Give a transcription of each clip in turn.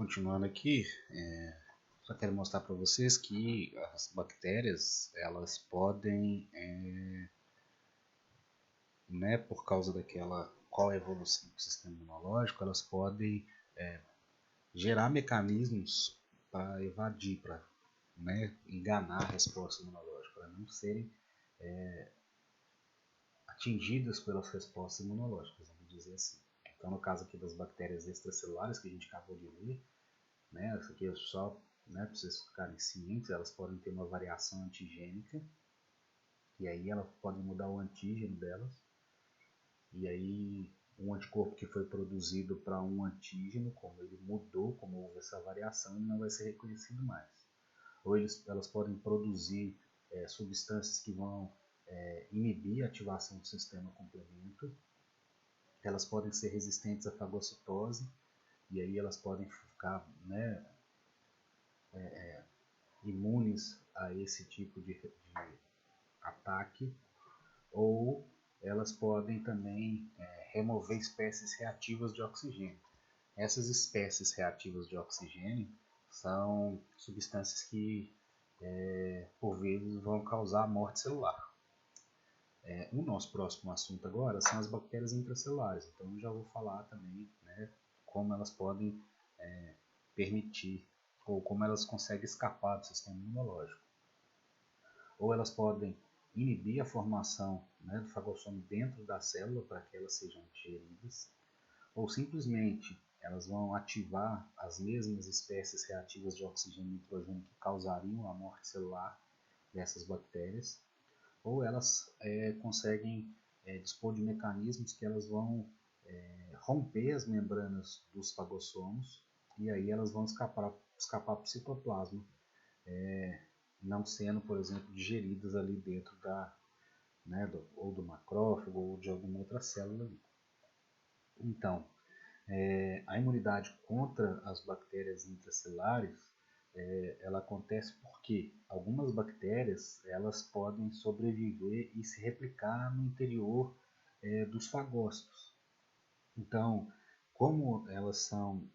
Continuando aqui, só quero mostrar para vocês que as bactérias elas podem, por causa daquela coevolução do sistema imunológico, elas podem gerar mecanismos para evadir, para enganar a resposta imunológica, para não serem atingidas pelas respostas imunológicas, vamos dizer assim. Então, no caso aqui das bactérias extracelulares que a gente acabou de ver, isso aqui é só para vocês ficarem cientes, elas podem ter uma variação antigênica, e aí elas podem mudar o antígeno delas, e aí um anticorpo que foi produzido para um antígeno, como ele mudou, como houve essa variação, ele não vai ser reconhecido mais. Ou elas podem produzir substâncias que vão inibir a ativação do sistema complemento, elas podem ser resistentes à fagocitose, e aí elas podem ficar imunes a esse tipo de ataque, ou elas podem também remover espécies reativas de oxigênio. Essas espécies reativas de oxigênio são substâncias que por vezes vão causar morte celular. O nosso próximo assunto agora são as bactérias intracelulares, então eu já vou falar também como elas podem permitir, ou como elas conseguem escapar do sistema imunológico. Ou elas podem inibir a formação do fagossoma dentro da célula para que elas sejam digeridas, ou simplesmente elas vão ativar as mesmas espécies reativas de oxigênio e nitrogênio que causariam a morte celular dessas bactérias, ou elas conseguem dispor de mecanismos que elas vão romper as membranas dos fagossomos, e aí elas vão escapar para o citoplasma, não sendo, por exemplo, digeridas ali dentro ou do macrófago ou de alguma outra célula ali. Então, a imunidade contra as bactérias intracelulares ela acontece porque algumas bactérias elas podem sobreviver e se replicar no interior dos fagócitos. Então, como elas são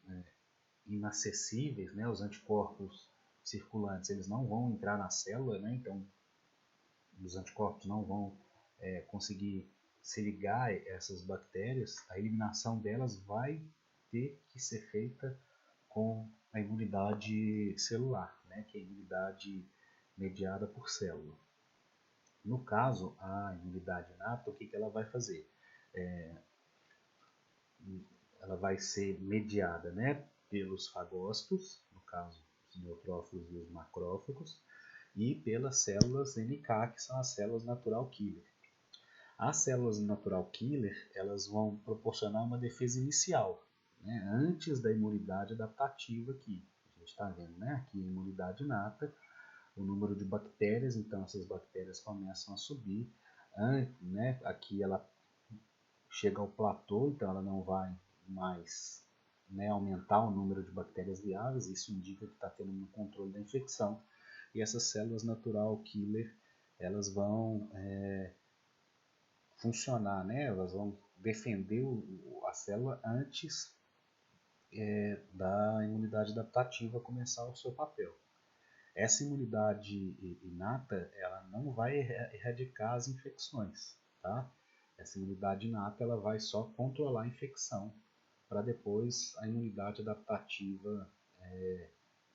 inacessíveis, os anticorpos circulantes eles não vão entrar na célula, então os anticorpos não vão conseguir se ligar a essas bactérias, a eliminação delas vai ter que ser feita com a imunidade celular, que é a imunidade mediada por célula. No caso, a imunidade inata, o que ela vai fazer? Ela vai ser mediada pelos fagócitos, no caso os neutrófilos e os macrófagos, e pelas células NK, que são as células natural killer. As células natural killer elas vão proporcionar uma defesa inicial, antes da imunidade adaptativa aqui. A gente está vendo aqui a imunidade inata, o número de bactérias, então essas bactérias começam a subir. Aqui ela chega ao platô, então ela não vai mais aumentar o número de bactérias viáveis, isso indica que está tendo um controle da infecção. E essas células natural killer elas vão funcionar, elas vão defender a célula antes da imunidade adaptativa começar o seu papel. Essa imunidade inata ela não vai erradicar as infecções, tá? Essa imunidade inata ela vai só controlar a infecção para depois a imunidade adaptativa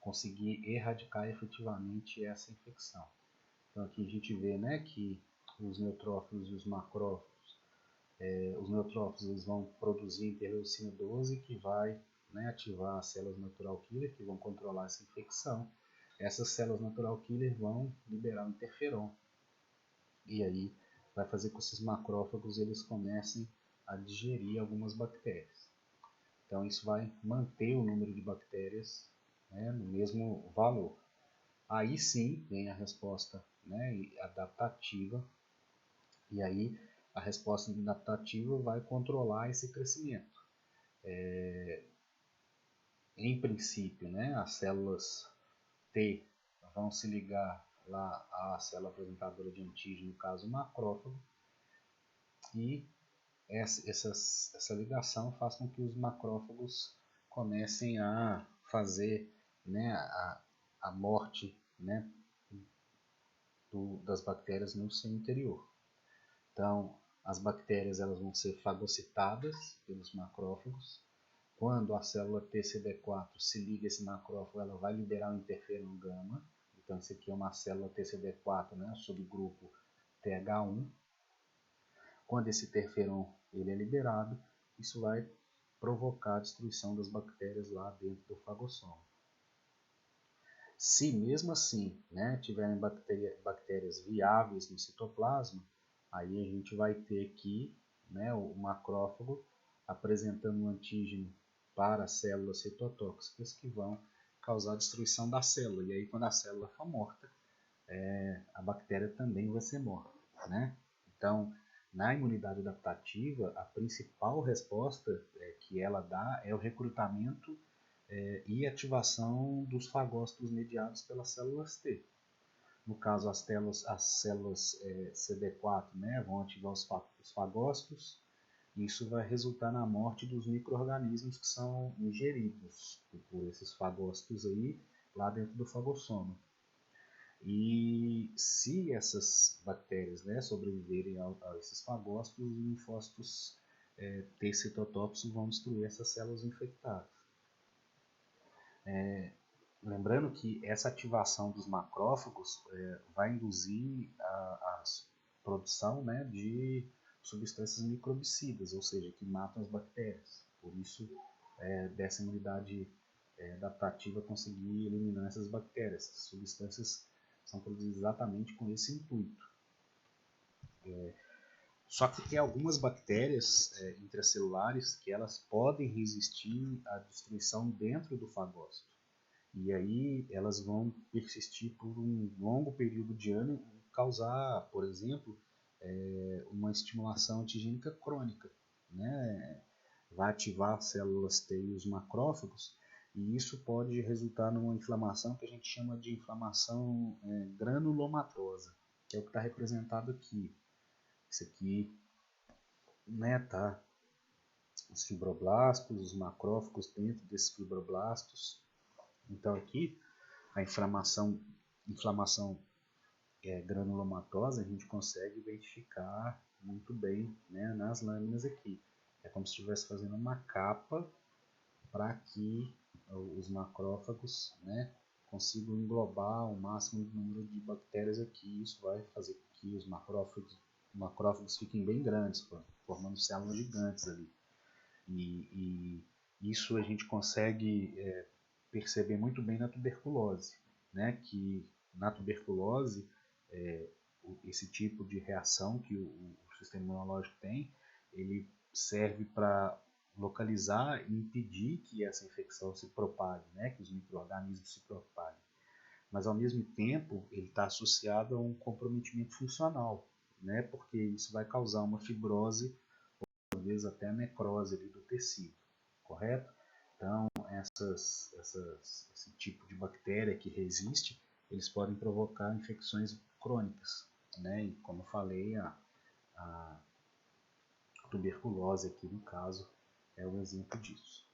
conseguir erradicar efetivamente essa infecção. Então aqui a gente vê que os neutrófilos e os macrófagos, os neutrófilos eles vão produzir interleucina 12 que vai ativar as células natural killer que vão controlar essa infecção. Essas células natural killer vão liberar o interferon e aí vai fazer com que esses macrófagos eles comecem a digerir algumas bactérias. Então isso vai manter o número de bactérias no mesmo valor. Aí sim vem a resposta adaptativa, e aí a resposta adaptativa vai controlar esse crescimento. Em princípio, as células T vão se ligar lá à célula apresentadora de antígeno, no caso o macrófago, e essa ligação faz com que os macrófagos comecem a fazer, né, a morte, né, das bactérias no seu interior. Então, as bactérias elas vão ser fagocitadas pelos macrófagos. Quando a célula TCD4 se liga a esse macrófago, ela vai liberar o interferon gama. Então, isso aqui é uma célula TCD4, né, subgrupo TH1. Quando esse interferon ele é liberado, isso vai provocar a destruição das bactérias lá dentro do fagossoma. Se mesmo assim, né, tiverem bactérias viáveis no citoplasma, aí a gente vai ter aqui, né, o macrófago apresentando um antígeno para as células citotóxicas que vão causar a destruição da célula. E aí, quando a célula for morta, a bactéria também vai ser morta, né? Então, na imunidade adaptativa, a principal resposta que ela dá é o recrutamento e ativação dos fagócitos mediados pelas células T. No caso, as células CD4, né, vão ativar os fagócitos. Isso vai resultar na morte dos micro-organismos que são ingeridos por esses fagócitos aí, lá dentro do fagossoma. E se essas bactérias, né, sobreviverem a esses fagócitos, os linfócitos T citotóxicos vão destruir essas células infectadas. Lembrando que essa ativação dos macrófagos vai induzir a produção, né, de substâncias microbicidas, ou seja, que matam as bactérias. Por isso, dessa imunidade adaptativa conseguir eliminar essas bactérias. Essas substâncias são produzidas exatamente com esse intuito. Só que tem algumas bactérias intracelulares que elas podem resistir à destruição dentro do fagócito. E aí elas vão persistir por um longo período de ano e causar, por exemplo, uma estimulação antigênica crônica, né? Vai ativar as células T e os macrófagos, e isso pode resultar numa inflamação que a gente chama de inflamação granulomatosa, que é o que está representado aqui. Isso aqui, né, tá os fibroblastos, os macrófagos dentro desses fibroblastos. Então aqui a inflamação granulomatosa a gente consegue identificar muito bem, né, nas lâminas aqui. É como se estivesse fazendo uma capa para que os macrófagos, né, consigam englobar o máximo número de bactérias aqui. Isso vai fazer com que os macrófagos fiquem bem grandes, formando células gigantes ali. E isso a gente consegue perceber muito bem na tuberculose, né? Que na tuberculose esse tipo de reação que o sistema imunológico tem, ele serve para localizar e impedir que essa infecção se propague, né? Que os micro-organismos se propaguem. Mas ao mesmo tempo ele está associado a um comprometimento funcional, né? Porque isso vai causar uma fibrose, às vezes até a necrose ali do tecido, correto? Então, esse tipo de bactéria que resiste, eles podem provocar infecções crônicas, né? E como eu falei, a tuberculose aqui no caso é um exemplo disso.